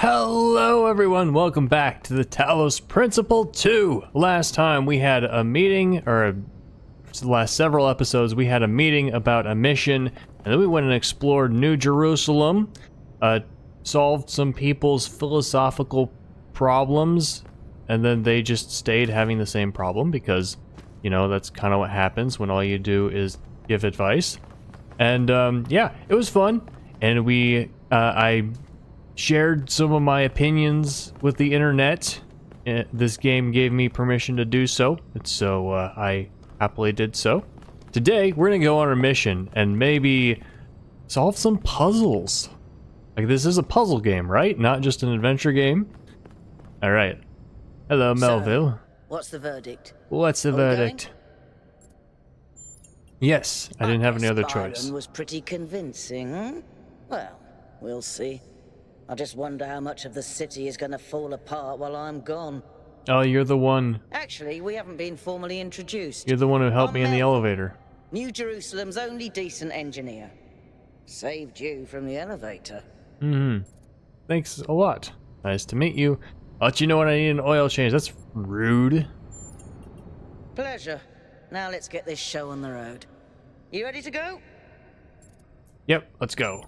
Hello everyone, welcome back to the Talos Principle 2. Last time we had a meeting, or the last several episodes we had a meeting about a mission, and then we went and explored New Jerusalem, solved some people's philosophical problems, and then they just stayed having the same problem because, you know, that's kind of what happens when all you do is give advice. And yeah, it was fun, and I shared some of my opinions with the internet. This game gave me permission to do so, and so I happily did so. Today, we're gonna go on a mission and maybe solve some puzzles. Like, this is a puzzle game, right? Not just an adventure game. All right. Hello, Melville. So, what's the verdict? What's the verdict? Yes, I didn't have any other choice. Byron was pretty convincing, hmm? Well, we'll see. I just wonder how much of the city is going to fall apart while I'm gone. Oh, you're the one. Actually, we haven't been formally introduced. You're the one who helped me in the elevator. New Jerusalem's only decent engineer. Saved you from the elevator. Thanks a lot. Nice to meet you. I'll let you know when I need an oil change. That's rude. Pleasure. Now let's get this show on the road. You ready to go? Yep, let's go.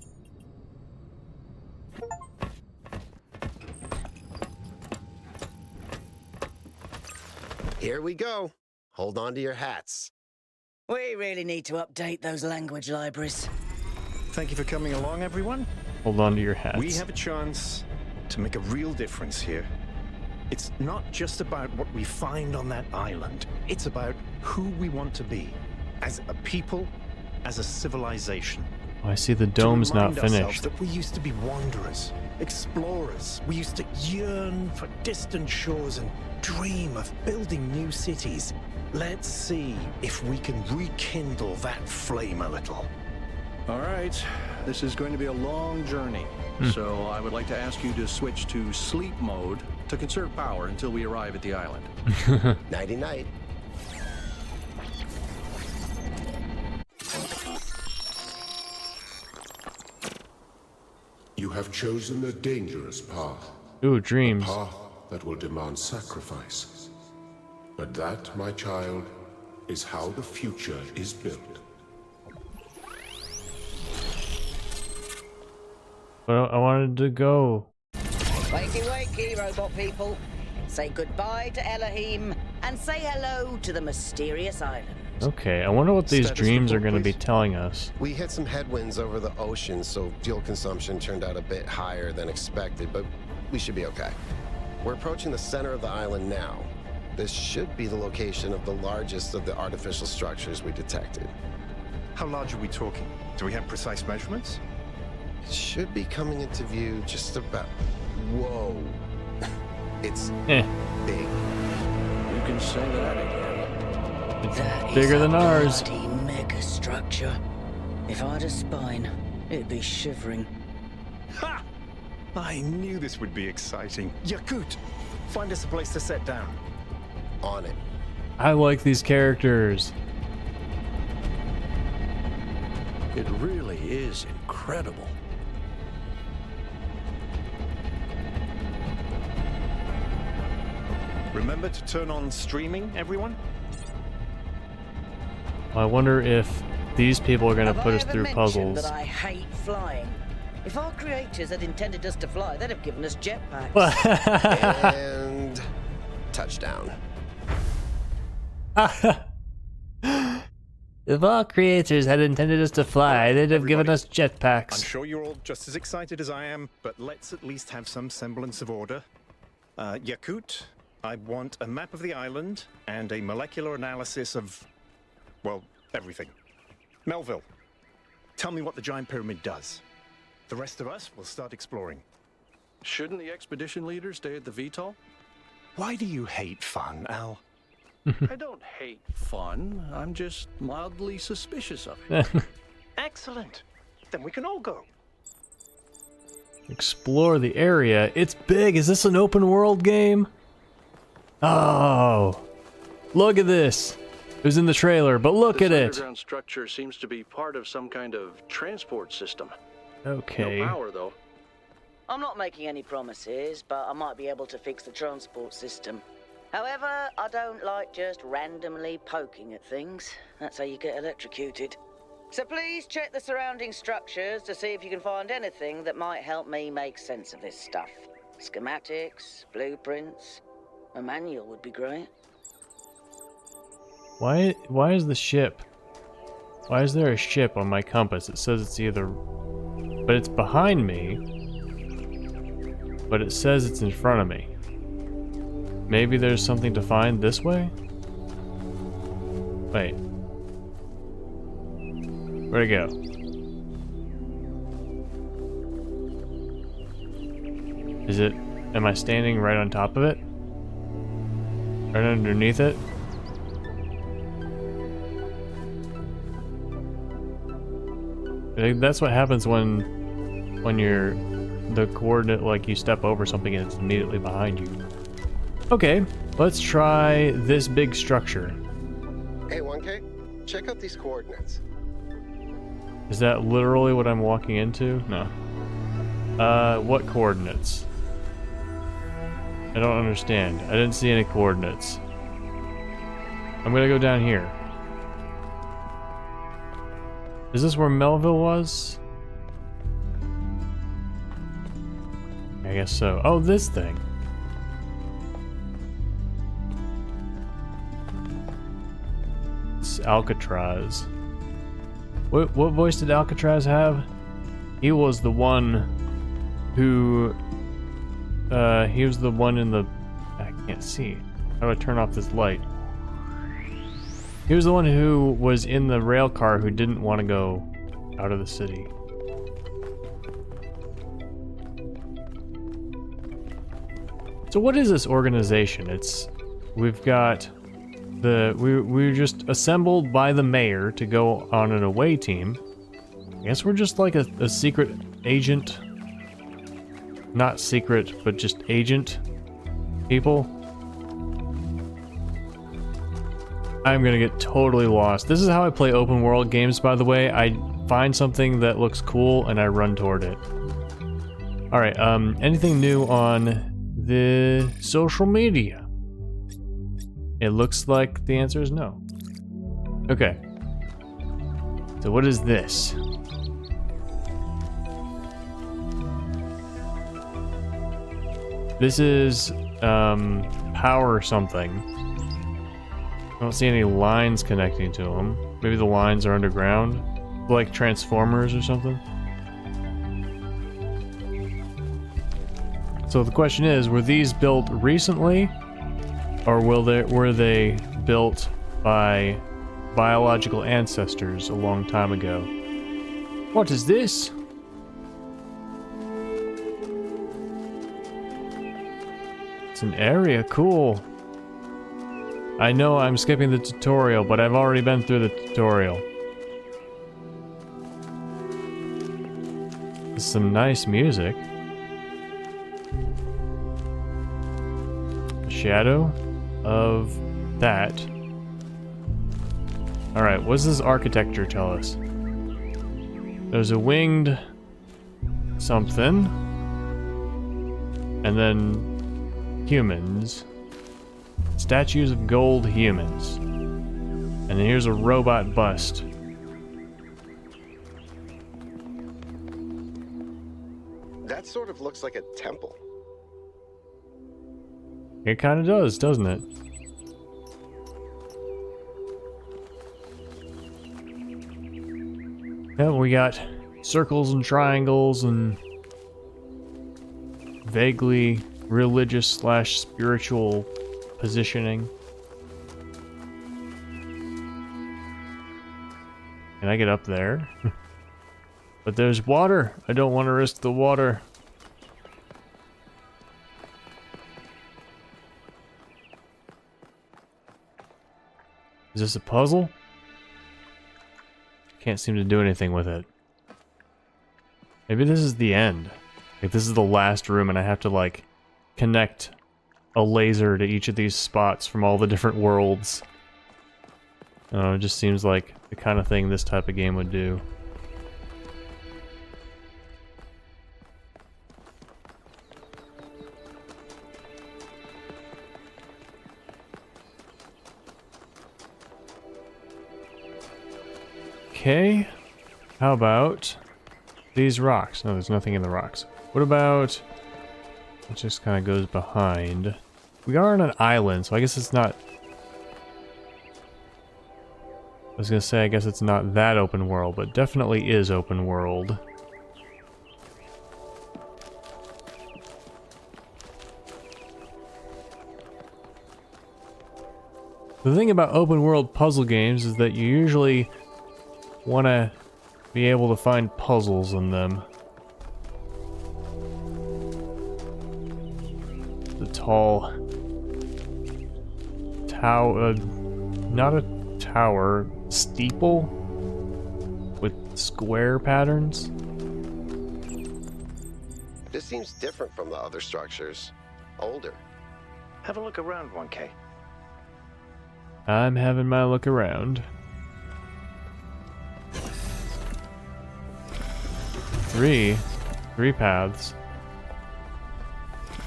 Here we go. Hold on to your hats. We really need to update those language libraries. Thank you for coming along, everyone. Hold on to your hats. We have a chance to make a real difference here. It's not just about what we find on that island. It's about who we want to be, as a people, as a civilization. Oh, I see the dome's not finished. That we used to be wanderers, explorers. We used to yearn for distant shores and dream of building new cities. Let's see if we can rekindle that flame a little. All right, this is going to be a long journey, so I would like to ask you to switch to sleep mode to conserve power until we arrive at the island. Nighty-night. You have chosen a dangerous path. Ooh, dreams. A path that will demand sacrifice. But that, my child, is how the future is built. Well, I wanted to go. Wakey, wakey, robot people. Say goodbye to Elohim and say hello to the mysterious island. Okay, I wonder what these Status dreams are report, going to be please. telling us. We hit some headwinds over the ocean, so fuel consumption turned out a bit higher than expected, but we should be okay. We're approaching the center of the island now. This should be the location of the largest of the artificial structures we detected. How large are we talking? Do we have precise measurements? It should be coming into view just about... Whoa. It's big. You can say that again. That Bigger is than a ours. bloody mega structure. If I had a spine, it'd be shivering. Ha! I knew this would be exciting. Yakut, find us a place to set down. On it. I like these characters. It really is incredible. Remember to turn on streaming, everyone? I wonder if these people are going to Have put I us ever through mentioned puzzles. that I hate flying? If our creators had intended us to fly, they'd have given us jetpacks. And... touchdown. If our creators had intended us to fly, they'd have given us I'm jetpacks. sure you're all just as excited as I am, but let's at least have some semblance of order. Yakut, I want a map of the island and a molecular analysis of, well, everything. Melville, tell me what the giant pyramid does. The rest of us will start exploring. Shouldn't the expedition leader stay at the VTOL? Why do you hate fun, Al? I don't hate fun. I'm just mildly suspicious of it. Excellent. Then we can all go. Explore the area. It's big. Is this an open world game? Oh, look at this. It was in the trailer, but look at This it. underground structure seems to be part of some kind of transport system. Okay. No power, though. I'm not making any promises, but I might be able to fix the transport system. However, I don't like just randomly poking at things. That's how you get electrocuted. So please check the surrounding structures to see if you can find anything that might help me make sense of this stuff. Schematics, blueprints, a manual would be great. Why is the ship? Why is there a ship on my compass? It says it's either... But it's behind me. But it says it's in front of me. Maybe there's something to find this way? Wait. Where'd it go? Is it... Am I standing right on top of it? Right underneath it? I think that's what happens when you're the coordinate, like you step over something and it's immediately behind you. Okay, let's try this big structure. Hey, 1K, check out these coordinates. Is that literally what I'm walking into? No. What coordinates? I don't understand. I didn't see any coordinates. I'm gonna go down here. Is this where Melville was? I guess so. Oh, this thing. It's Alcatraz. What voice did Alcatraz have? He was the one who... he was the one in the... I can't see. How do I turn off this light? He was the one who was in the rail car who didn't want to go out of the city. So what is this organization? We've got we were just assembled by the mayor to go on an away team. I guess we're just like a secret agent. Not secret, but just agent people. I'm gonna get totally lost. This is how I play open world games, by the way. I find something that looks cool and I run toward it. Alright, anything new on the social media? It looks like the answer is no. Okay. So what is this? This is, power something. I don't see any lines connecting to them. Maybe the lines are underground? Like Transformers or something? So the question is, were these built recently? Or were they built by biological ancestors a long time ago? What is this? It's an area, cool. I know I'm skipping the tutorial, but I've already been through the tutorial. There's some nice music. A shadow of that. Alright, what does this architecture tell us? There's a winged something. And then humans. Statues of gold humans. And then here's a robot bust. That sort of looks like a temple. It kind of does, doesn't it? Yeah, we got circles and triangles and vaguely religious / spiritual positioning. Can I get up there? But there's water. I don't want to risk the water. Is this a puzzle? Can't seem to do anything with it. Maybe this is the end. Like this is the last room and I have to like connect a laser to each of these spots from all the different worlds. It just seems like the kind of thing this type of game would do. Okay. How about these rocks? No, there's nothing in the rocks. What about... It just kind of goes behind. We are on an island, so I guess it's not... I was gonna say, I guess it's not that open world, but definitely is open world. The thing about open world puzzle games is that you usually want to be able to find puzzles in them. The tall tower, not a tower, steeple with square patterns. This seems different from the other structures. Older. Have a look around, 1K. I'm having my look around. Three paths.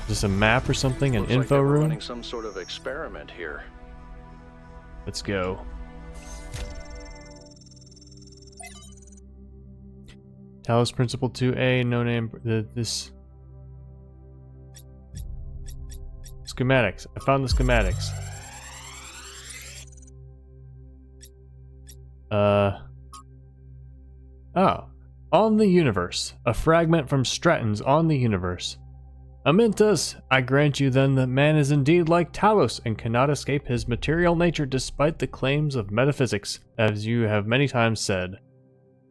Is this a map or something? An Looks info like they were room? running some sort of experiment here. Let's go. Talos Principle 2A, no name. This schematics. I found the schematics. Oh. On the universe. A fragment from Stratton's On the Universe. Amintus, I grant you then that man is indeed like Talos and cannot escape his material nature despite the claims of metaphysics, as you have many times said.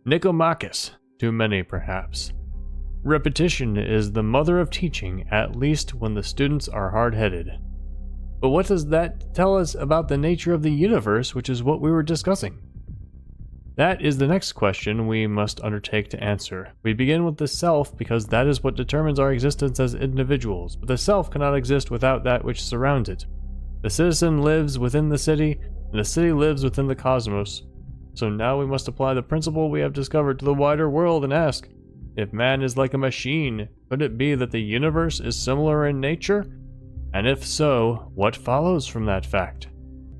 Nicomachus, too many perhaps. Repetition is the mother of teaching, at least when the students are hard-headed. But what does that tell us about the nature of the universe, which is what we were discussing? That is the next question we must undertake to answer. We begin with the self because that is what determines our existence as individuals, but the self cannot exist without that which surrounds it. The citizen lives within the city, and the city lives within the cosmos. So now we must apply the principle we have discovered to the wider world and ask, if man is like a machine, could it be that the universe is similar in nature? And if so, what follows from that fact?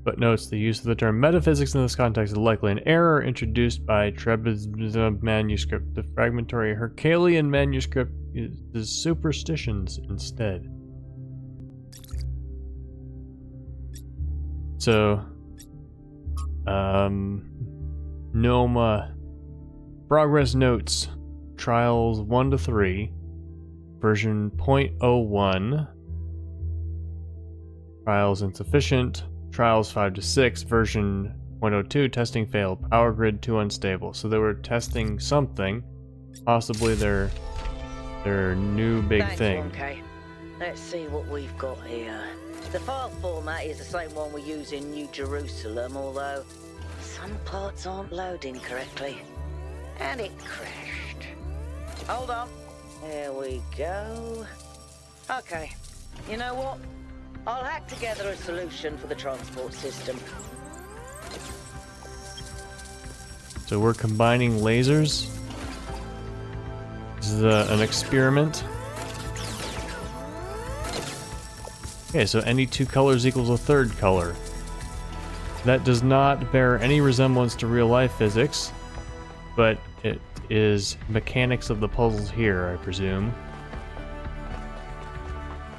But notes the use of the term metaphysics in this context is likely an error introduced by Trebiz's manuscript. The fragmentary Hercalean manuscript uses superstitions instead. So, Noma progress notes, trials 1 to 3, version 0.01, trials insufficient. Trials 5 to 6, version 0.02, testing failed. Power grid 2 unstable. So they were testing something, possibly their new big thing. Okay. Let's see what we've got here. The file format is the same one we use in New Jerusalem, although some parts aren't loading correctly. And it crashed. Hold on. There we go. Okay. You know what? I'll hack together a solution for the transport system. So we're combining lasers. This is an experiment. Okay, so any two colors equals a third color. That does not bear any resemblance to real-life physics, but it is mechanics of the puzzles here, I presume.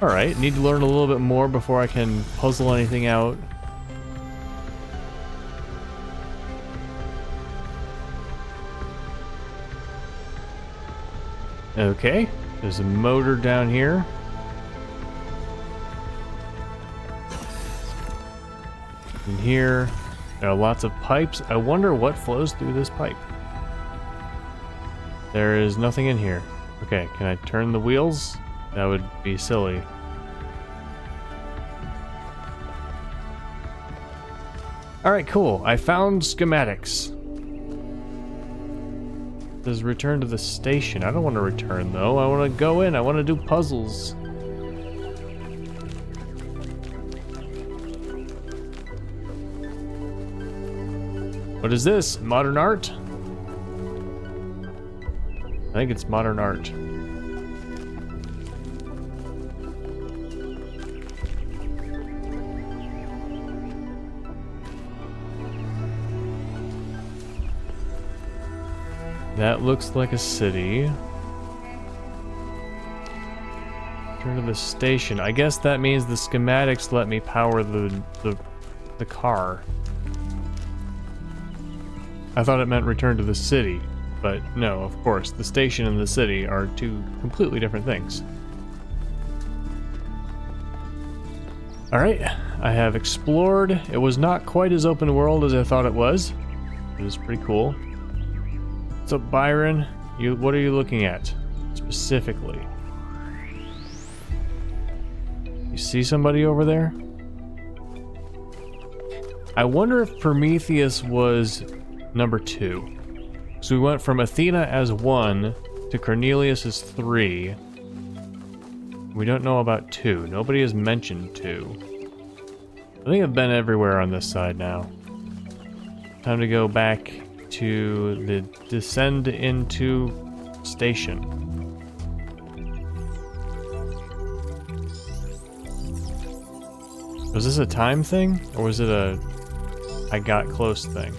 Alright, need to learn a little bit more before I can puzzle anything out. Okay, there's a motor down here. In here, there are lots of pipes. I wonder what flows through this pipe. There is nothing in here. Okay, can I turn the wheels? That would be silly. Alright, cool. I found schematics. It says return to the station. I don't want to return though. I want to go in. I want to do puzzles. What is this? Modern art? I think it's modern art. That looks like a city. Turn to the station. I guess that means the schematics let me power the car. I thought it meant return to the city, but no, of course, the station and the city are two completely different things. Alright, I have explored. It was not quite as open world as I thought it was. It was pretty cool. What's up, Byron? What are you looking at, specifically? You see somebody over there? I wonder if Prometheus was number 2. So we went from Athena as 1 to Cornelius as 3. We don't know about 2. Nobody has mentioned 2. I think I've been everywhere on this side now. Time to go back to the descend into station. Was this a time thing, or was it a I got close thing?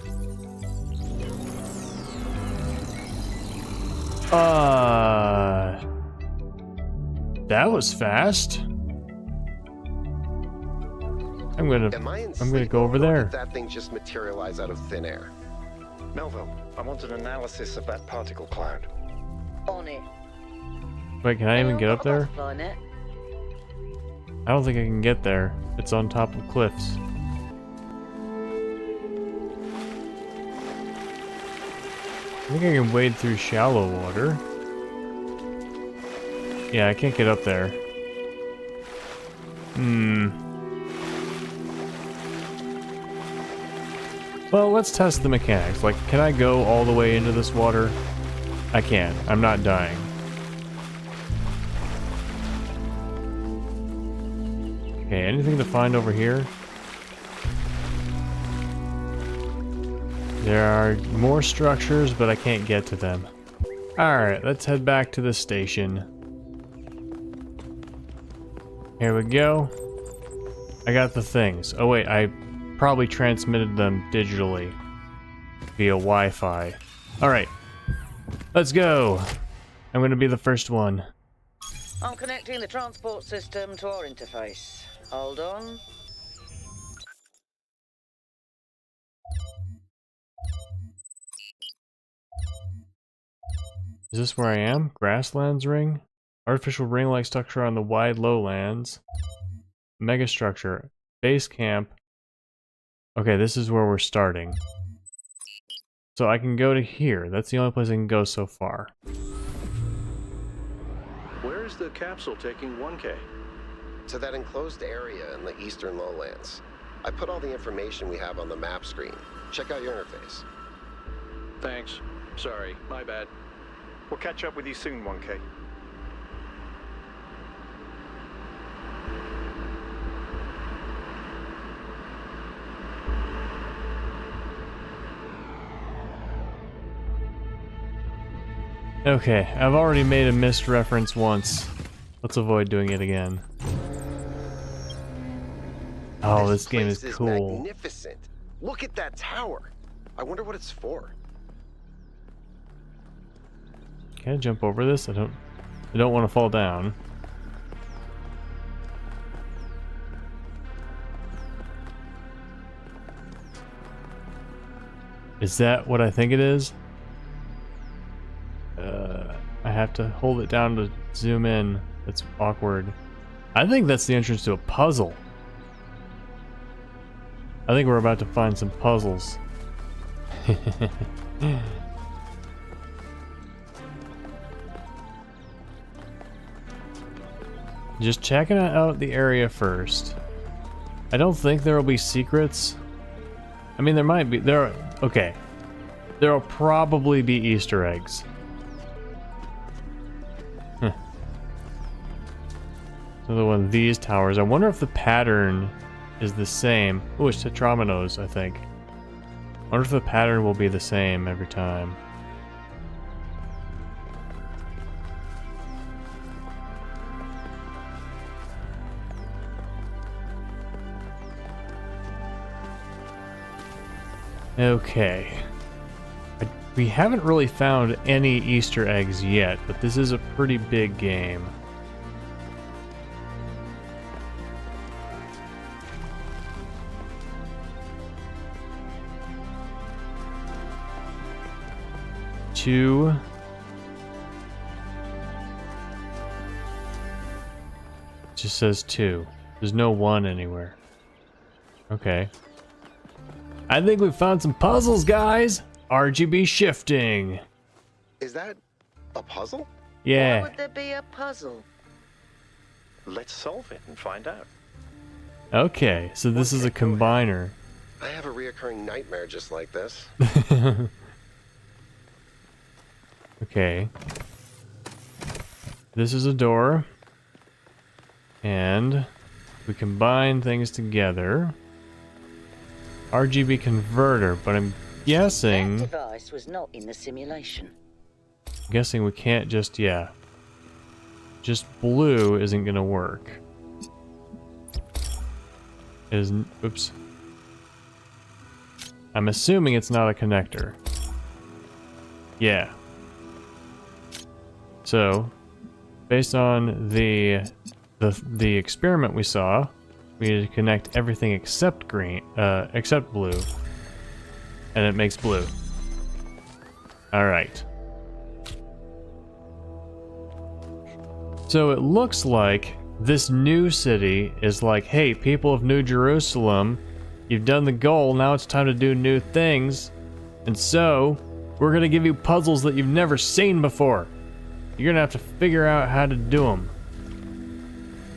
That was fast. I'm gonna go over there. Or did that thing just materialize out of thin air? Melville, I want an analysis of that particle cloud. On it. Wait, can I even get up there? Butterfly net. I don't think I can get there. It's on top of cliffs. I think I can wade through shallow water. Yeah, I can't get up there. Well, let's test the mechanics. Like, can I go all the way into this water? I can. I'm not dying. Okay, anything to find over here? There are more structures, but I can't get to them. Alright, let's head back to the station. Here we go. I got the things. Oh wait, I probably transmitted them digitally via Wi-Fi. Alright, let's go. I'm gonna be the first one. I'm connecting the transport system to our interface. Hold on. Is this where I am? Grasslands ring? Artificial ring-like structure on the wide lowlands. Megastructure. Base camp. Okay, this is where we're starting. So I can go to here. That's the only place I can go so far. Where's the capsule taking 1K? To that enclosed area in the eastern lowlands. I put all the information we have on the map screen. Check out your interface. Thanks. Sorry, my bad. We'll catch up with you soon, 1K. Okay, I've already made a missed reference once. Let's avoid doing it again. Oh, this game is place cool. Magnificent. Look at that tower. I wonder what it's for. Can I jump over this? I don't want to fall down. Is that what I think it is? I have to hold it down to zoom in. That's awkward. I think that's the entrance to a puzzle. I think we're about to find some puzzles. Just checking out the area first. I don't think there will be secrets. I mean, there might be. Okay. There will probably be Easter eggs. Another one of these towers. I wonder if the pattern is the same. Oh, it's Tetrominoes, I think. I wonder if the pattern will be the same every time. Okay. I We haven't really found any Easter eggs yet, but this is a pretty big game. Two. It just says 2. There's no 1 anywhere. Okay. I think we found some puzzles, guys! RGB Shifting. Is that a puzzle? Yeah. Why would there be a puzzle? Let's solve it and find out. Okay, so this is a combiner. I have a reoccurring nightmare just like this. Okay. This is a door. And we combine things together. RGB converter, but I'm guessing... That device was not in the simulation. Guessing we can't just, yeah. Just blue isn't gonna work. It is, oops. I'm assuming it's not a connector. Yeah. So, based on the experiment we saw, we need to connect everything except green, except blue, and it makes blue. All right. So it looks like this new city is like, hey, people of New Jerusalem, you've done the goal, now it's time to do new things, and so we're gonna give you puzzles that you've never seen before. You're gonna have to figure out how to do them.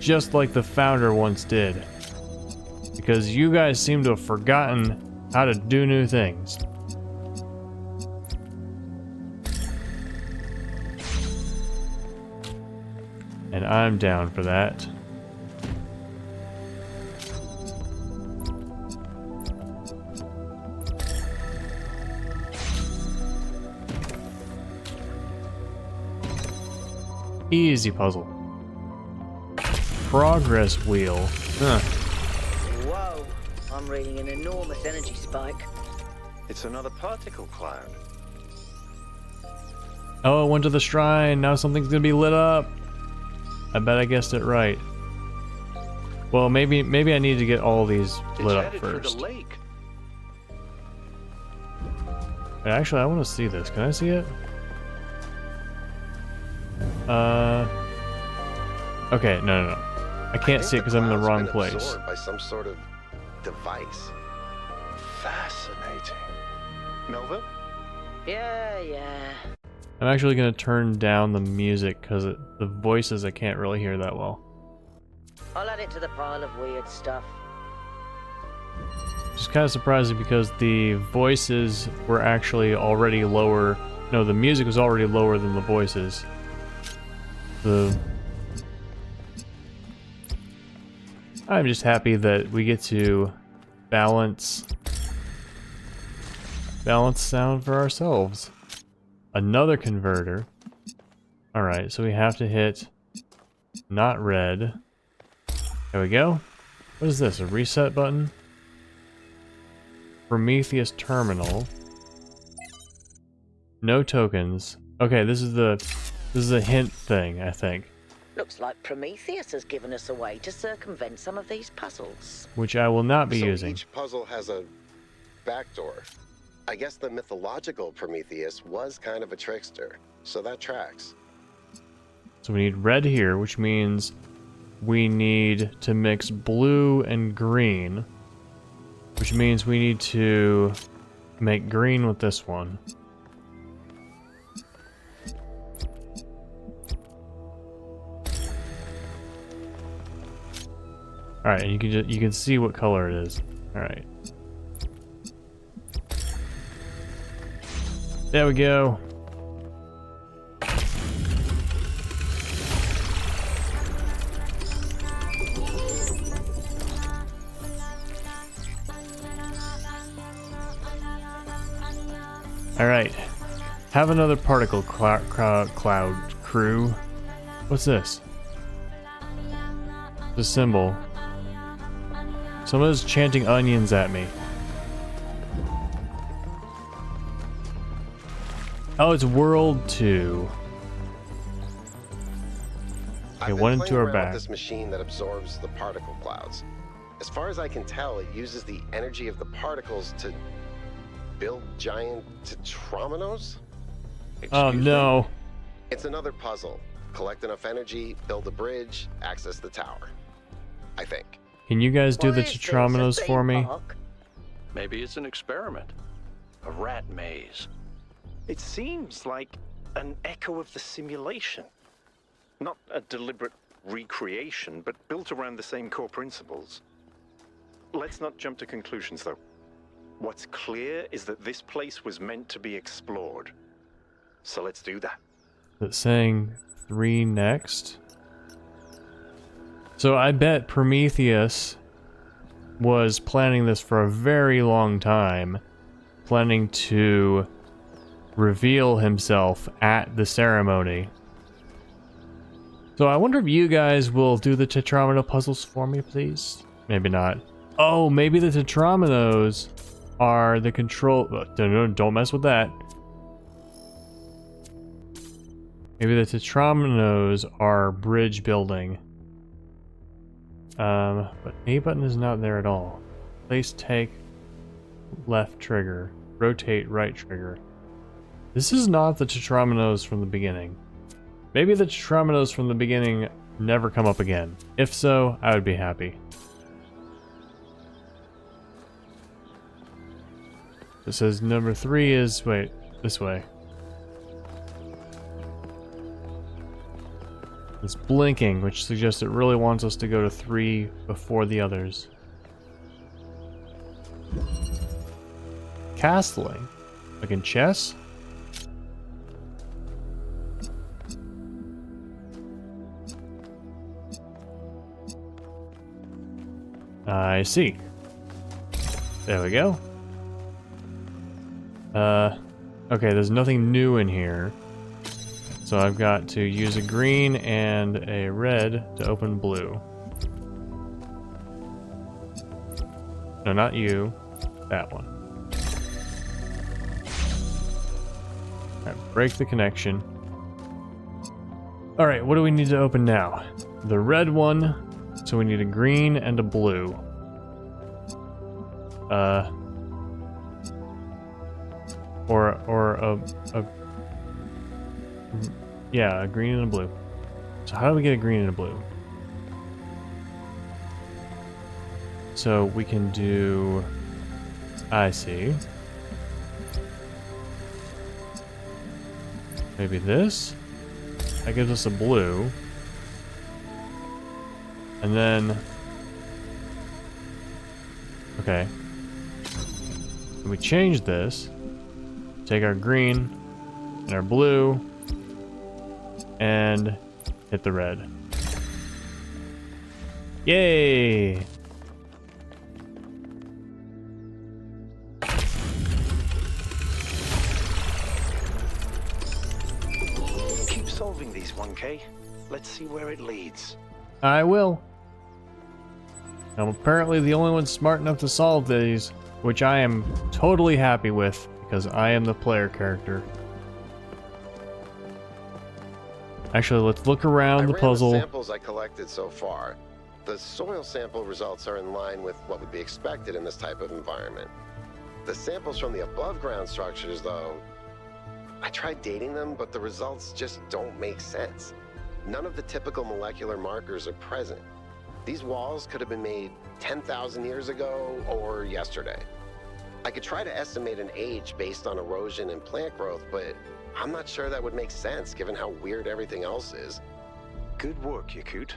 Just like the founder once did. Because you guys seem to have forgotten how to do new things. And I'm down for that. Easy puzzle. Progress wheel. Huh. Whoa, I'm reading an enormous energy spike. It's another particle cloud. Oh, I went to the shrine. Now something's gonna be lit up. I bet I guessed it right. Well, maybe I need to get all these lit up first. For the lake. Actually, I want to see this. Can I see it? Okay, no. I can't see it because I'm in the wrong place. Absorbed by some sort of device. Fascinating. Melville? Yeah. I'm actually going to turn down the music because the voices I can't really hear that well. I'll add it to the pile of weird stuff. Just kind of surprising because the voices were actually already lower. No, the music was already lower than the voices. I'm just happy that we get to balance sound for ourselves. Another converter. Alright, so we have to hit not red. There we go. What is this? A reset button? Prometheus terminal. No tokens. Okay, this is a hint thing, I think. Looks like Prometheus has given us a way to circumvent some of these puzzles. Which I will not be So using. each puzzle has a backdoor. I guess the mythological Prometheus was kind of a trickster, so that tracks. So we need red here, which means we need to mix blue and green, which means we need to make green with this one. All right, and you can see what color it is. All right. There we go. All right. Have another particle cloud crew. What's this? The symbol. Someone's chanting onions at me. Oh, it's World 2. Okay, I've one been and two playing are around back. with this machine that absorbs the particle clouds. As far as I can tell, it uses the energy of the particles to build giant tetrominos? Oh Excuse me? no. It's another puzzle. Collect enough energy, build a bridge, access the tower. I think. Can you guys do What the is this, a tetrominos for theme me? park? Maybe it's an experiment. A rat maze. It seems like an echo of the simulation. Not a deliberate recreation, but built around the same core principles. Let's not jump to conclusions, though. What's clear is that this place was meant to be explored. So let's do that. It's saying 3 next. So I bet Prometheus was planning this for a very long time, planning to reveal himself at the ceremony. So I wonder if you guys will do the tetromino puzzles for me, please? Maybe not. Oh, maybe the tetrominos are the control... Don't mess with that. Maybe the tetrominos are bridge building. But A button is not there at all. Place take left trigger. Rotate right trigger. This is not the tetrominos from the beginning. Maybe the tetrominos from the beginning never come up again. If so, I would be happy. It says number 3 is... wait, this way. It's blinking, which suggests it really wants us to go to 3 before the others. Castling? Like in chess? I see. There we go. Okay, there's nothing new in here. So I've got to use a green and a red to open blue. No, not you. That one. Alright, break the connection. Alright, what do we need to open now? The red one. So we need a green and a blue. Or a yeah, a green and a blue. So how do we get a green and a blue? So we can do... I see. Maybe this? That gives us a blue. And then... okay. And we change this. Take our green and our blue and hit the red. Yay! Keep solving these, 1K. Let's see where it leads. I will. I'm apparently the only one smart enough to solve these, which I am totally happy with, because I am the player character. Actually, let's look around the puzzle. The samples I collected so far. The soil sample results are in line with what would be expected in this type of environment. The samples from the above ground structures, though, I tried dating them, but the results just don't make sense. None of the typical molecular markers are present. These walls could have been made 10,000 years ago or yesterday. I could try to estimate an age based on erosion and plant growth, but I'm not sure that would make sense given how weird everything else is. Good work, Yakut.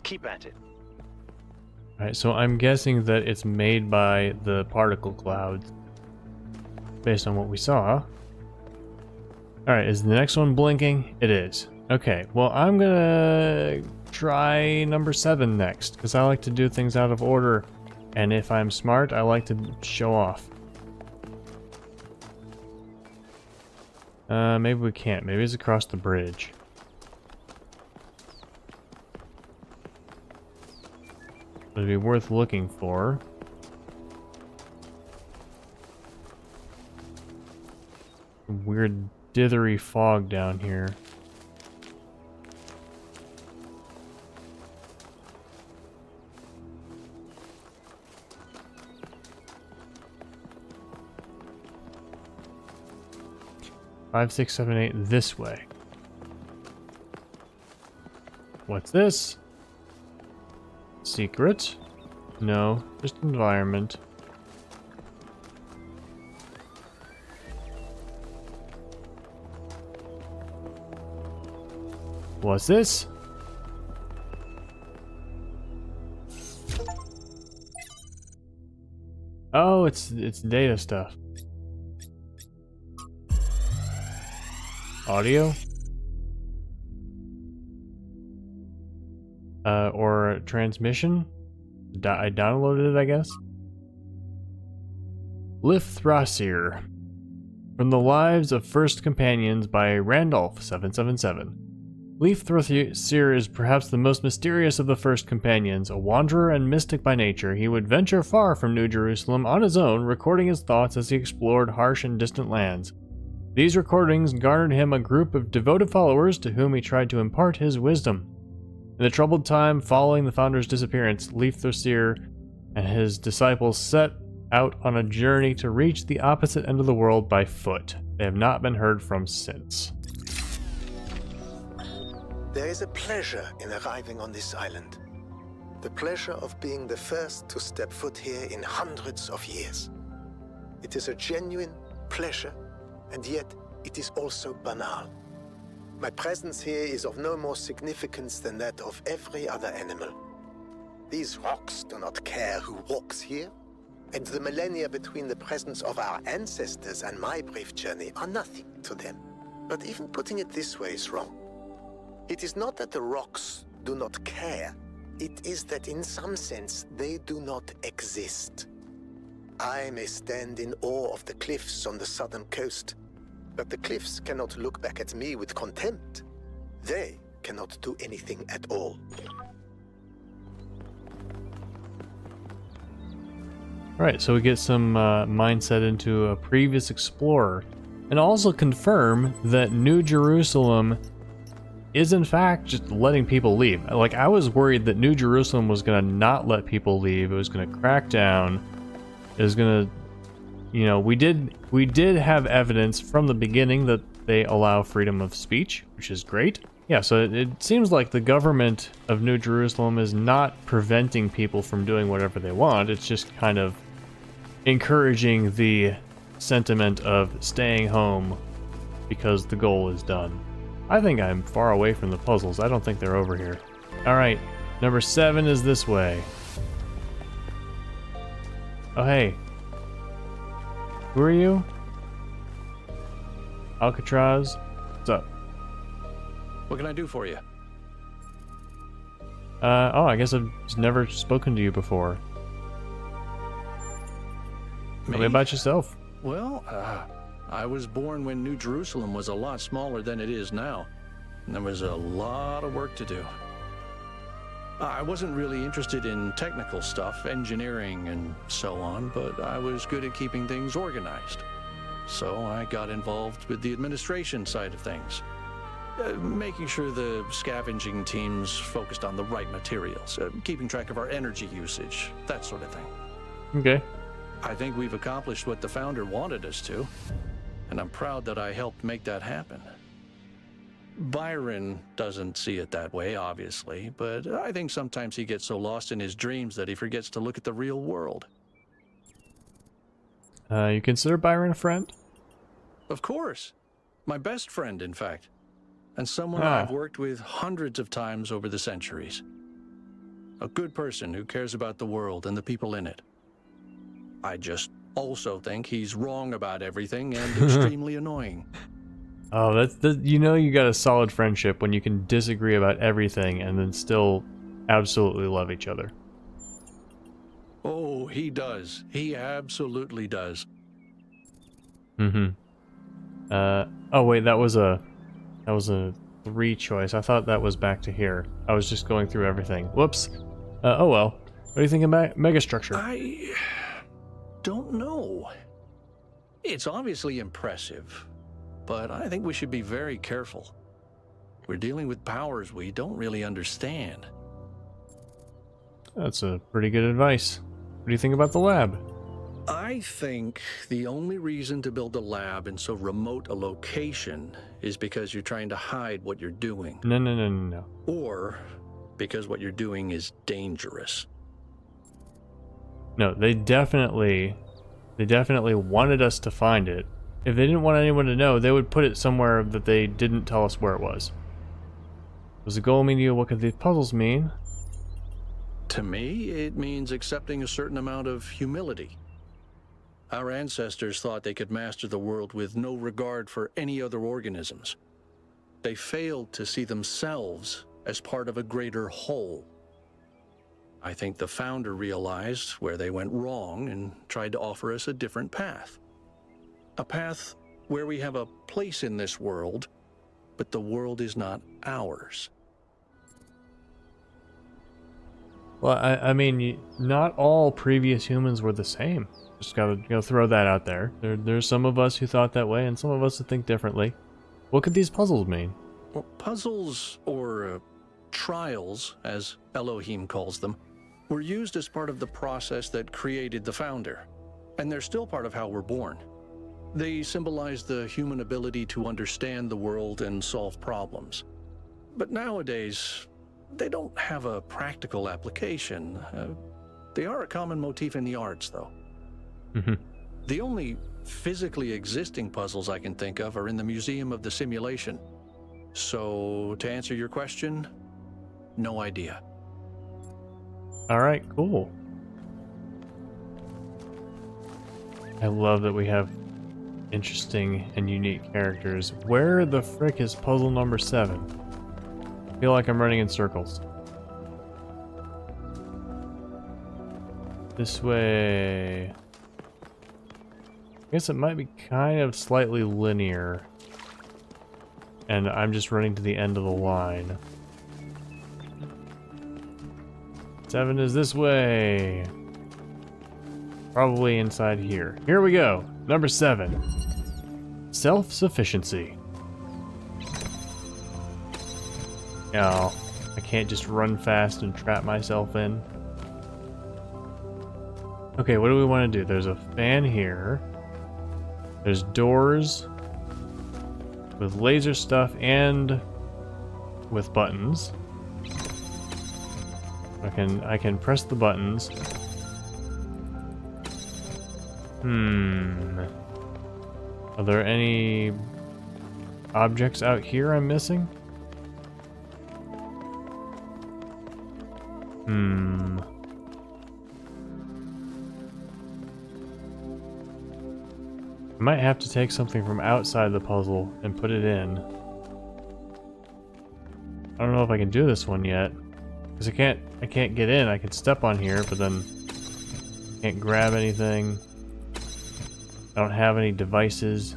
Keep at it. Alright, so I'm guessing that it's made by the particle clouds, based on what we saw. Alright, is the next one blinking? It is. Okay, well, I'm gonna try number 7 next, because I like to do things out of order, and if I'm smart, I like to show off. Maybe we can't. Maybe it's across the bridge. It'd be worth looking for. Weird dithery fog down here. Five, 6, 7, 8 this way. What's this? Secret? No, just environment. What's this? Oh, it's data stuff. Audio? Or transmission? I downloaded it, I guess. Lithrasir. From the Lives of First Companions by Randolph777. Lithrasir is perhaps the most mysterious of the First Companions. A wanderer and mystic by nature, he would venture far from New Jerusalem on his own, recording his thoughts as he explored harsh and distant lands. These recordings garnered him a group of devoted followers to whom he tried to impart his wisdom. In the troubled time following the founder's disappearance, Lithrasir and his disciples set out on a journey to reach the opposite end of the world by foot. They have not been heard from since. There is a pleasure in arriving on this island. The pleasure of being the first to step foot here in hundreds of years. It is a genuine pleasure, and yet it is also banal. My presence here is of no more significance than that of every other animal. These rocks do not care who walks here, and the millennia between the presence of our ancestors and my brief journey are nothing to them. But even putting it this way is wrong. It is not that the rocks do not care, it is that in some sense they do not exist. I may stand in awe of the cliffs on the southern coast, but the cliffs cannot look back at me with contempt. They cannot do anything at all. Alright, so we get some mindset into a previous explorer, and also confirm that New Jerusalem is in fact just letting people leave. Like, I was worried that New Jerusalem was gonna not let people leave, it was gonna crack down, it was gonna, you know, we did have evidence from the beginning that they allow freedom of speech, which is great. Yeah, so it seems like the government of New Jerusalem is not preventing people from doing whatever they want, it's just kind of encouraging the sentiment of staying home because the goal is done. I think I'm far away from the puzzles. I don't think they're over here. Alright, number 7 is this way. Oh, hey. Who are you? Alcatraz? What's up? What can I do for you? Oh, I guess I've just never spoken to you before. Tell me about yourself. Well, I was born when New Jerusalem was a lot smaller than it is now, and there was a lot of work to do. I wasn't really interested in technical stuff, engineering and so on, but I was good at keeping things organized. So I got involved with the administration side of things, making sure the scavenging teams focused on the right materials, keeping track of our energy usage, that sort of thing. Okay. I think we've accomplished what the founder wanted us to, and I'm proud that I helped make that happen. Byron doesn't see it that way, obviously, but I think sometimes he gets so lost in his dreams that he forgets to look at the real world. You consider Byron a friend? Of course. My best friend, in fact. And someone I've worked with hundreds of times over the centuries. A good person who cares about the world and the people in it. I just also think he's wrong about everything and extremely annoying. Oh, you know you got a solid friendship when you can disagree about everything and then still absolutely love each other. Oh, he does. He absolutely does. Mm-hmm. Oh wait, that was a 3 choice. I thought that was back to here. I was just going through everything. Whoops. Oh well. What do you think of megastructure? I don't know. It's obviously impressive, but I think we should be very careful. We're dealing with powers we don't really understand. That's a pretty good advice. What do you think about the lab? I think the only reason to build a lab in so remote a location is because you're trying to hide what you're doing. No. Or because what you're doing is dangerous. No, they definitely wanted us to find it. If they didn't want anyone to know, they would put it somewhere that they didn't tell us where it was. Was the goal mean to you? What could these puzzles mean? To me, it means accepting a certain amount of humility. Our ancestors thought they could master the world with no regard for any other organisms. They failed to see themselves as part of a greater whole. I think the founder realized where they went wrong and tried to offer us a different path. A path where we have a place in this world, but the world is not ours. Well, I mean, not all previous humans were the same. Just gotta throw that out there. There's some of us who thought that way, and some of us who think differently. What could these puzzles mean? Well, puzzles, or trials, as Elohim calls them, were used as part of the process that created the founder. And they're still part of how we're born. They symbolize the human ability to understand the world and solve problems. But nowadays, they don't have a practical application. They are a common motif in the arts, though. The only physically existing puzzles I can think of are in the Museum of the Simulation. So, to answer your question, no idea. Alright, cool. I love that we have interesting and unique characters. Where the frick is puzzle number 7? I feel like I'm running in circles. This way. I guess it might be kind of slightly linear. And I'm just running to the end of the line. 7 is this way. Probably inside here. Here we go. Number 7. Self-sufficiency. No, I can't just run fast and trap myself in. Okay, what do we want to do? There's a fan here. There's doors with laser stuff and with buttons. I can press the buttons. Are there any objects out here I'm missing? I might have to take something from outside the puzzle and put it in. I don't know if I can do this one yet. Because I can't get in. I can step on here, but then I can't grab anything. I don't have any devices.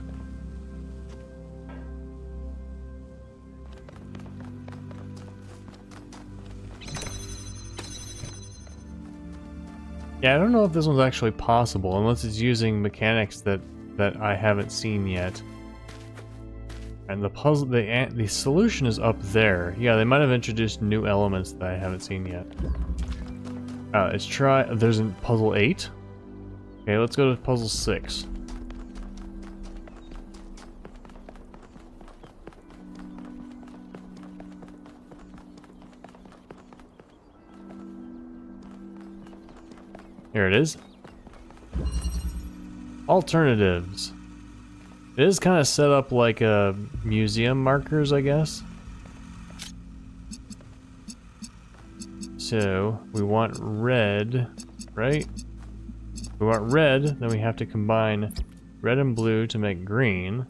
Yeah, I don't know if this one's actually possible unless it's using mechanics that I haven't seen yet. And the puzzle, the solution is up there. Yeah, they might have introduced new elements that I haven't seen yet. Let's try. There's a puzzle 8. Okay, let's go to puzzle 6. Here it is. Alternatives. It is kind of set up like museum markers, I guess. So, we want red, right? If we want red, then we have to combine red and blue to make green,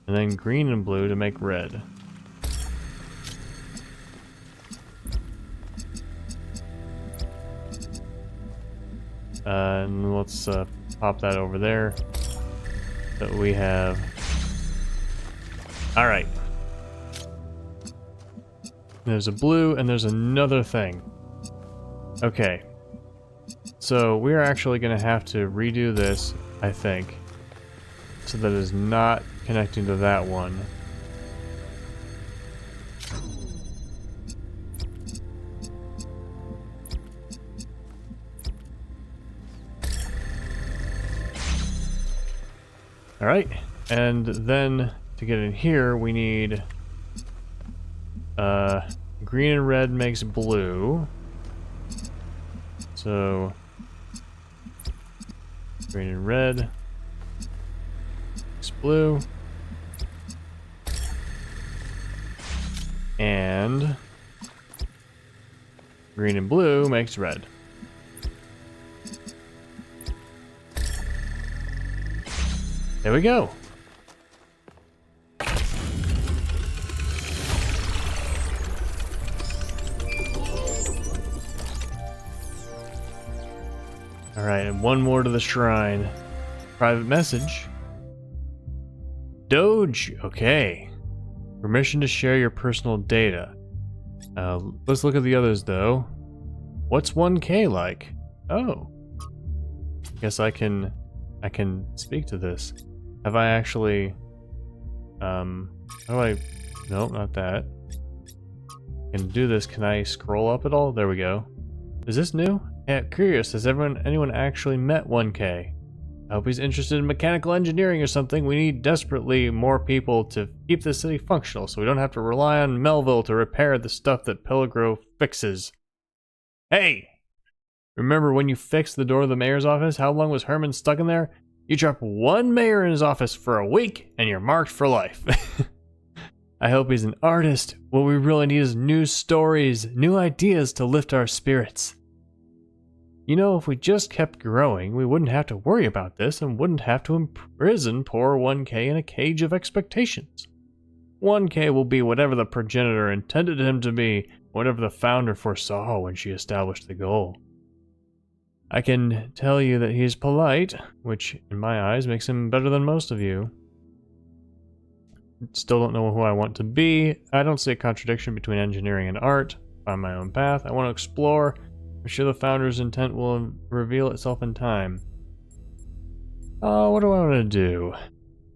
and then green and blue to make red. And let's pop that over there. That we have. Alright. There's a blue and there's another thing. Okay. So we're actually going to have to redo this, I think. So that is not connecting to that one. Alright, and then to get in here, we need green and red makes blue. So green and red makes blue. And green and blue makes red. There we go. Alright, and one more to the shrine. Private message. Doge, okay. Permission to share your personal data. Let's look at the others though. What's 1K like? Oh. Guess I can speak to this. Have I actually how do I no, not that. Can do this. Can I scroll up at all? There we go. Is this new? Yeah, curious, has anyone actually met 1K? I hope he's interested in mechanical engineering or something. We need desperately more people to keep the city functional so we don't have to rely on Melville to repair the stuff that Pellegro fixes. Hey! Remember when you fixed the door of the mayor's office? How long was Herman stuck in there? You drop one mayor in his office for a week and you're marked for life. I hope he's an artist. What we really need is new stories, new ideas to lift our spirits. You know, if we just kept growing, we wouldn't have to worry about this and wouldn't have to imprison poor 1K in a cage of expectations. 1K will be whatever the progenitor intended him to be, whatever the founder foresaw when she established the goal. I can tell you that he's polite, which in my eyes makes him better than most of you. Still don't know who I want to be. I don't see a contradiction between engineering and art. Find my own path. I want to explore. I'm sure the founder's intent will reveal itself in time. What do I want to do?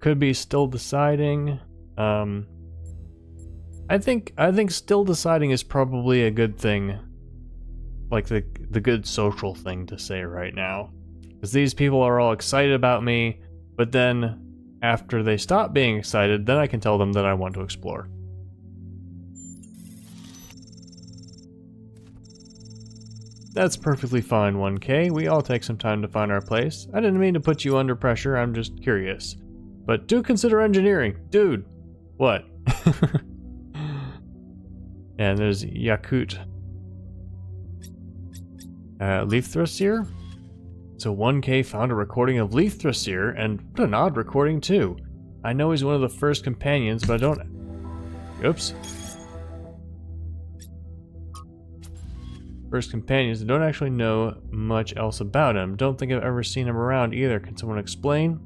Could be still deciding. I think still deciding is probably a good thing. Like the good social thing to say right now. Because these people are all excited about me, but then after they stop being excited, then I can tell them that I want to explore. That's perfectly fine, 1K. We all take some time to find our place. I didn't mean to put you under pressure, I'm just curious. But do consider engineering. Dude! What? And there's Yakut. Leafthraseer? So 1K found a recording of Leafthraseer, and what an odd recording too. I know he's one of the first companions, but I don't... Oops. First companions, I don't actually know much else about him. Don't think I've ever seen him around either. Can someone explain?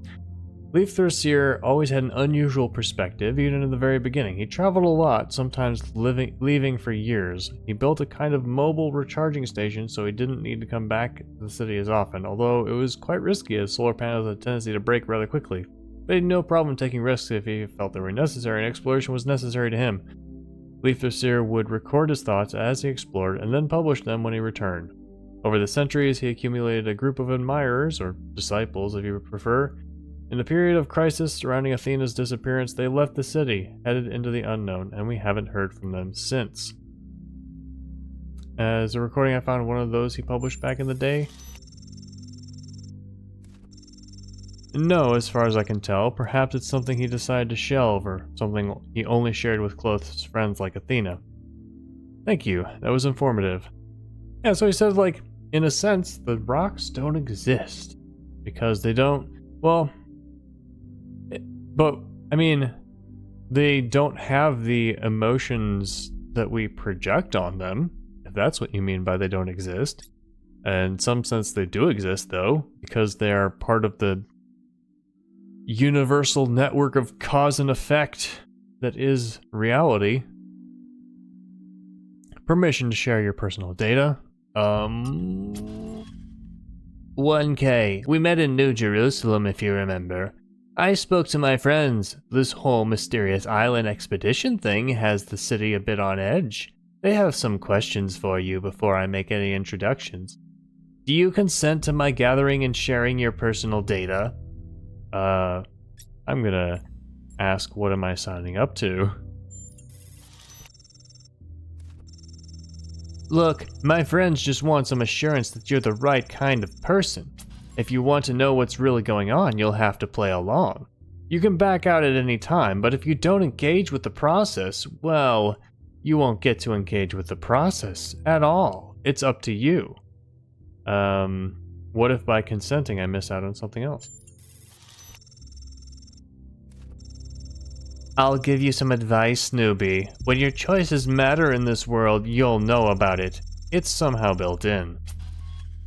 Leafthraseer always had an unusual perspective, even in the very beginning. He traveled a lot, sometimes leaving for years. He built a kind of mobile recharging station, so he didn't need to come back to the city as often, although it was quite risky as solar panels had a tendency to break rather quickly. But he had no problem taking risks if he felt they were necessary and exploration was necessary to him. Leafthraseer would record his thoughts as he explored and then publish them when he returned. Over the centuries, he accumulated a group of admirers, or disciples if you prefer. In the period of crisis surrounding Athena's disappearance, they left the city, headed into the unknown, and we haven't heard from them since. As a recording, I found one of those he published back in the day. No, as far as I can tell. Perhaps it's something he decided to shelve, or something he only shared with close friends like Athena. Thank you, that was informative. Yeah, so he says, like, in a sense, the rocks don't exist. Because they don't, well... But, I mean, they don't have the emotions that we project on them, if that's what you mean by they don't exist. And in some sense they do exist, though, because they are part of the universal network of cause and effect that is reality. Permission to share your personal data. 1K. We met in New Jerusalem, if you remember. I spoke to my friends. This whole mysterious island expedition thing has the city a bit on edge. They have some questions for you before I make any introductions. Do you consent to my gathering and sharing your personal data? I'm gonna ask, what am I signing up to? Look, my friends just want some assurance that you're the right kind of person. If you want to know what's really going on, you'll have to play along. You can back out at any time, but if you don't engage with the process, well, you won't get to engage with the process at all. It's up to you. What if by consenting I miss out on something else? I'll give you some advice, newbie. When your choices matter in this world, you'll know about it. It's somehow built in.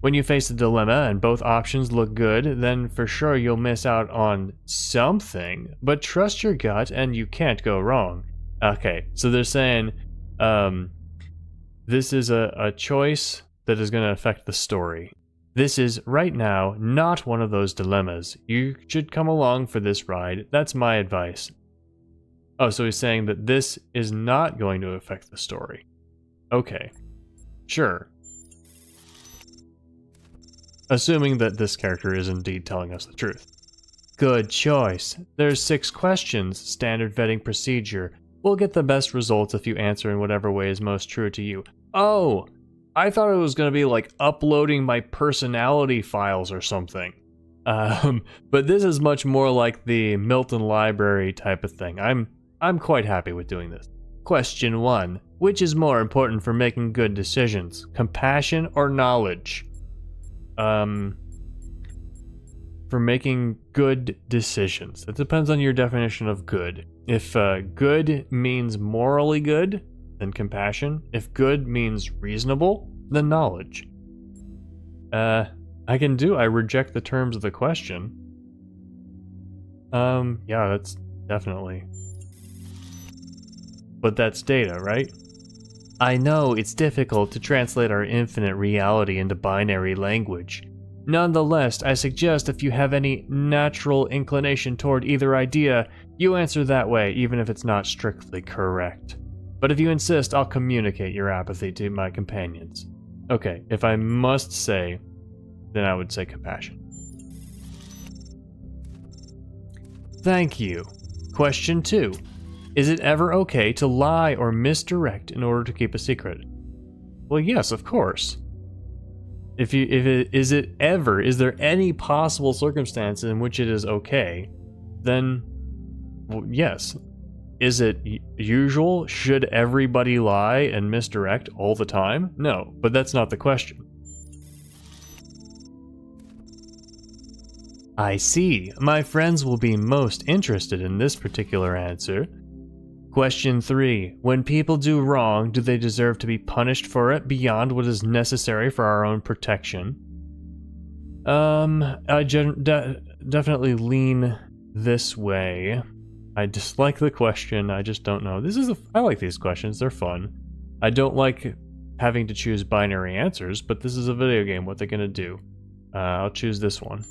When you face a dilemma and both options look good, then for sure you'll miss out on something, but trust your gut and you can't go wrong. Okay, so they're saying, this is a choice that is going to affect the story. This is, right now, not one of those dilemmas. You should come along for this ride. That's my advice. Oh, so he's saying that this is not going to affect the story. Okay. Sure. Assuming that this character is indeed telling us the truth. Good choice. There's 6 questions, standard vetting procedure. We'll get the best results if you answer in whatever way is most true to you. Oh! I thought it was going to be like uploading my personality files or something. But this is much more like the Milton Library type of thing. I'm quite happy with doing this. Question 1. Which is more important for making good decisions? Compassion or knowledge? For making good decisions. It depends on your definition of good. If good means morally good, then compassion. If good means reasonable, then knowledge. I reject the terms of the question. Yeah, that's definitely. But that's data, right? I know it's difficult to translate our infinite reality into binary language. Nonetheless, I suggest if you have any natural inclination toward either idea, you answer that way, even if it's not strictly correct. But if you insist, I'll communicate your apathy to my companions. Okay, if I must say, then I would say compassion. Thank you. Question 2. Is it ever okay to lie or misdirect in order to keep a secret? Well, yes, of course. Is there any possible circumstance in which it is okay? Then, well, yes. Is it usual? Should everybody lie and misdirect all the time? No, but that's not the question. I see. My friends will be most interested in this particular answer. Question 3. When people do wrong, do they deserve to be punished for it beyond what is necessary for our own protection? I definitely lean this way. I dislike the question, I just don't know. I like these questions, they're fun. I don't like having to choose binary answers, but this is a video game, what they're gonna do. I'll choose this one.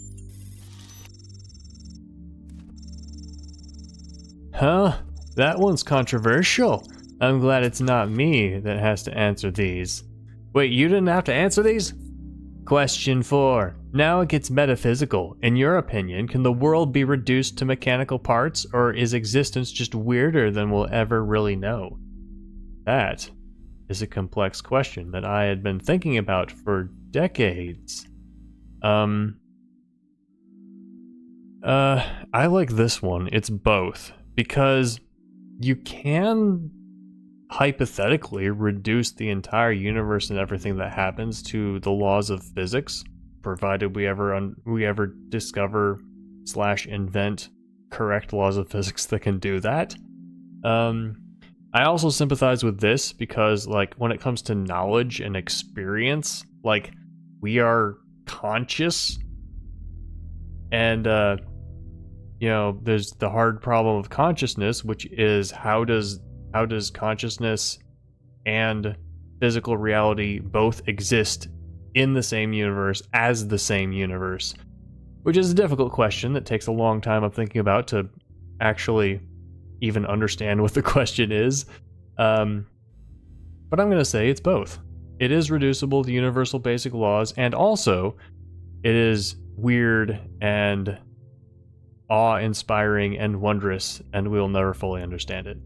Huh? That one's controversial. I'm glad it's not me that has to answer these. Wait, you didn't have to answer these? Question 4. Now it gets metaphysical. In your opinion, can the world be reduced to mechanical parts, or is existence just weirder than we'll ever really know? That is a complex question that I had been thinking about for decades. I like this one. It's both. Because you can hypothetically reduce the entire universe and everything that happens to the laws of physics, provided we ever discover / invent correct laws of physics that can do that. I also sympathize with this because, like, when it comes to knowledge and experience, like, we are conscious, and there's the hard problem of consciousness, which is how does consciousness and physical reality both exist in the same universe as the same universe? which is a difficult question that takes a long time of thinking about to actually even understand what the question is. But I'm going to say it's both. It is reducible to universal basic laws, and also it is weird and awe-inspiring and wondrous, and we'll never fully understand it.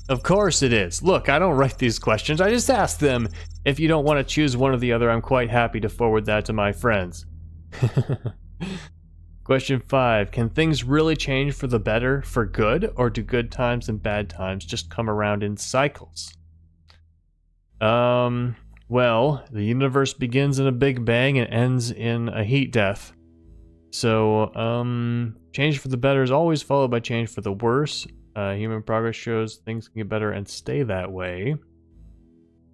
Of course it is. Look, I don't write these questions, I just ask them. If you don't want to choose one or the other, I'm quite happy to forward that to my friends. Question 5. Can things really change for the better, for good, or do good times and bad times just come around in cycles? Well, the universe begins in a big bang and ends in a heat death. So, change for the better is always followed by change for the worse. Human progress shows things can get better and stay that way.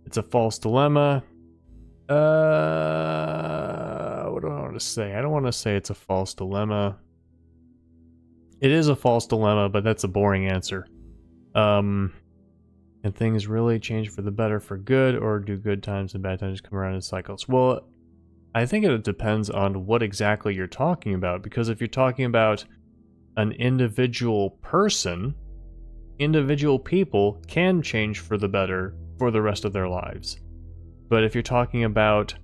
It's a false dilemma. What do I want to say? I don't want to say it's a false dilemma. It is a false dilemma, but that's a boring answer. Can things really change for the better, for good, or do good times and bad times come around in cycles? Well, I think it depends on what exactly you're talking about, because if you're talking about an individual person, individual people can change for the better for the rest of their lives. But if you're talking about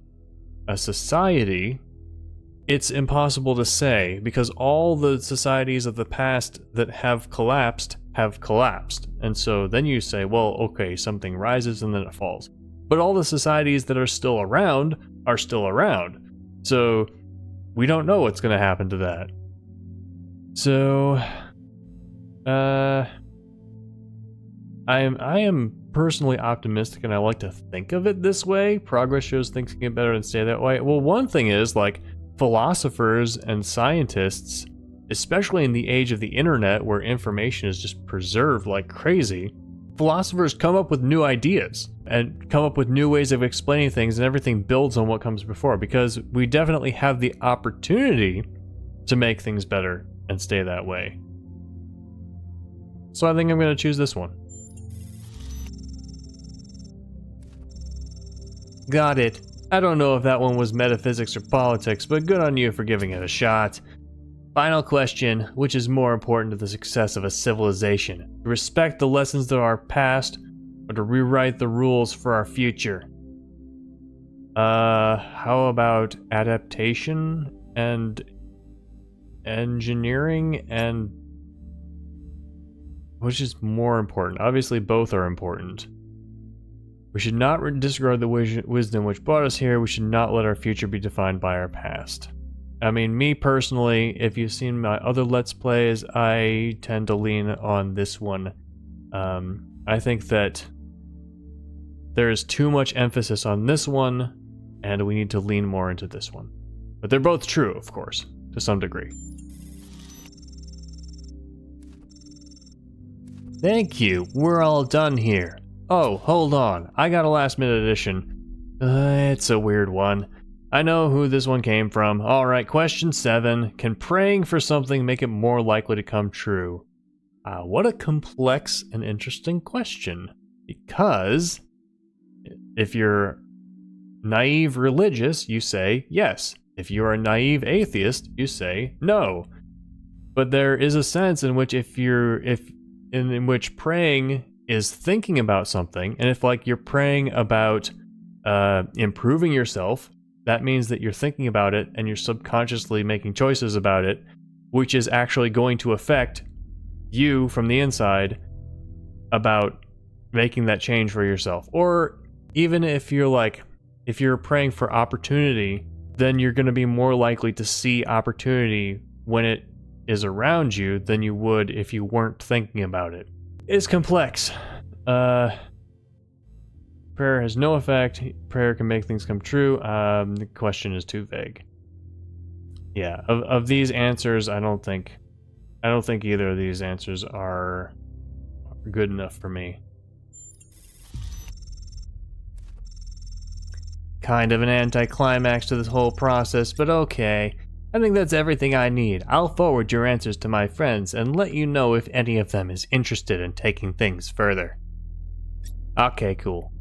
a society, it's impossible to say, because all the societies of the past that have collapsed. And so then you say, well, okay, something rises and then it falls. But all the societies that are still around are still around. So we don't know what's going to happen to that. So, I am personally optimistic, and I like to think of it this way. Progress shows things can get better and stay that way. Well, one thing is, like, philosophers and scientists, especially in the age of the internet where information is just preserved like crazy, philosophers come up with new ideas and come up with new ways of explaining things, and everything builds on what comes before, because we definitely have the opportunity to make things better and stay that way. So I think I'm going to choose this one. Got it. I don't know if that one was metaphysics or politics, but good on you for giving it a shot. Final question, which is more important to the success of a civilization? To respect the lessons of our past, or to rewrite the rules for our future? How about adaptation and engineering, and which is more important? Obviously both are important. We should not disregard the wisdom which brought us here. We should not let our future be defined by our past. I mean, me personally, if you've seen my other Let's Plays, I tend to lean on this one. I think that there is too much emphasis on this one, and we need to lean more into this one. But they're both true, of course, to some degree. Thank you, we're all done here. Oh, hold on, I got a last minute addition. It's a weird one. I know who this one came from. Alright, question 7. Can praying for something make it more likely to come true? What a complex and interesting question. Because if you're naive religious, you say yes. If you're a naive atheist, you say no. But there is a sense in which in which praying is thinking about something, and if like you're praying about improving yourself, that means that you're thinking about it and you're subconsciously making choices about it, which is actually going to affect you from the inside about making that change for yourself. Or even if you're praying for opportunity, then you're going to be more likely to see opportunity when it is around you than you would if you weren't thinking about it. It's complex. Prayer has no effect. Prayer can make things come true. The question is too vague. Yeah, of these answers, I don't think either of these answers are good enough for me. Kind of an anticlimax to this whole process, but okay. I think that's everything I need. I'll forward your answers to my friends and let you know if any of them is interested in taking things further. Okay, cool.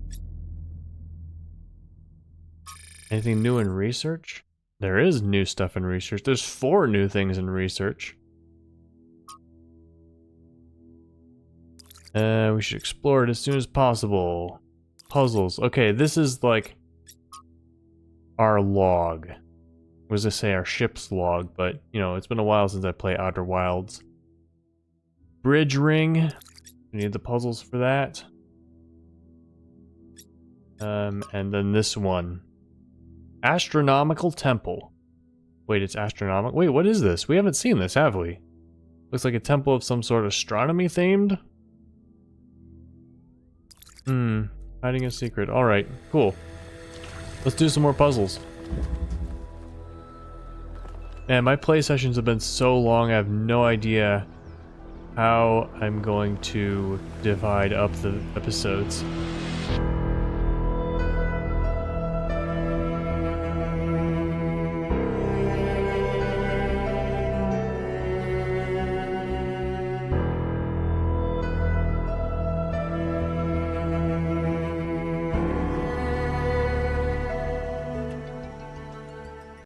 Anything new in research? There is new stuff in research. There's 4 new things in research. We should explore it as soon as possible. Puzzles. Okay, this is like our log. What does it say? Our ship's log, but you know, it's been a while since I played Outer Wilds. Bridge ring. We need the puzzles for that. And then this one. Astronomical temple. Wait, it's astronomical? Wait, what is this? We haven't seen this, have we? Looks like a temple of some sort of astronomy themed. Hiding a secret. Alright, cool. Let's do some more puzzles. Man, my play sessions have been so long, I have no idea how I'm going to divide up the episodes.